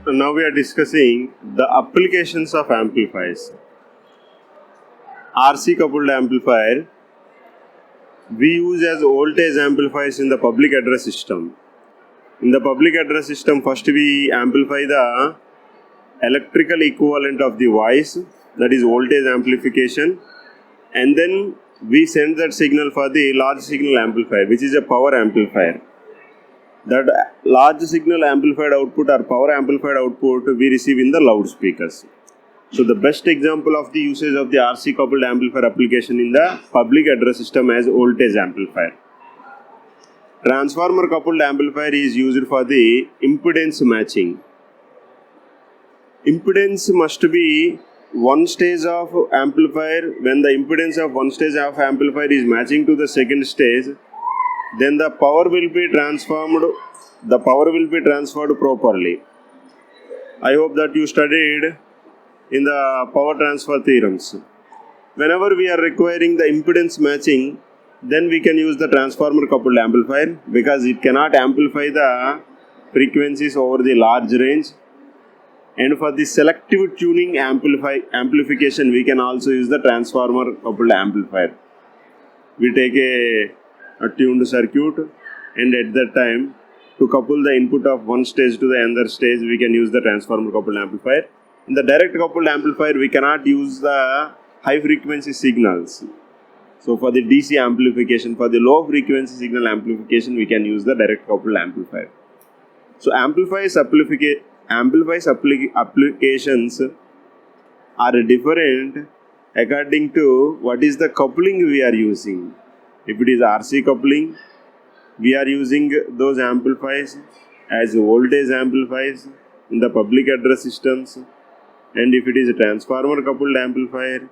Now we are discussing the applications of amplifiers. RC coupled amplifier we use as voltage amplifiers in the public address system. In the public address system, first we amplify the electrical equivalent of the voice, that is voltage amplification, and then we send that signal for the large signal amplifier, which is a power amplifier. That large signal amplified output or power amplified output we receive in the loudspeakers. So the best example of the usage of the RC coupled amplifier application in the public address system as voltage amplifier. Transformer coupled amplifier is used for the impedance matching. Impedance must be one stage of amplifier. When the impedance of one stage of amplifier is matching to the second stage, then the power will be transformed. The power will be transferred properly. I hope that you studied in the power transfer theorems. Whenever we are requiring the impedance matching, then we can use the transformer coupled amplifier because it cannot amplify the frequencies over the large range. And for the selective tuning amplification, we can also use the transformer coupled amplifier. We take a tuned circuit, and at that time, to couple the input of one stage to the another stage, we can use the transformer coupled amplifier. In the direct coupled amplifier, we cannot use the high frequency signals. So for the DC amplification, for the low frequency signal amplification, we can use the direct coupled amplifier. So amplifiers applications are different according to what is the coupling we are using. If it is RC coupling, we are using those amplifiers as voltage amplifiers in the public address systems. And if it is a transformer coupled amplifier,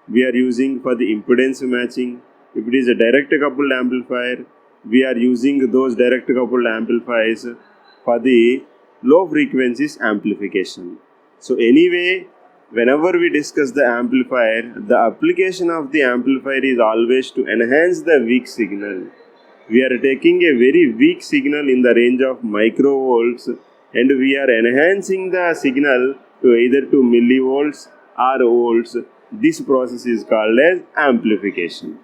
we are using for the impedance matching. If it is a direct coupled amplifier, we are using those direct coupled amplifiers for the low frequencies amplification. So anyway, whenever we discuss the amplifier, the application of the amplifier is always to enhance the weak signal. We are taking a very weak signal in the range of microvolts and we are enhancing the signal to either to millivolts or volts. This process is called as amplification.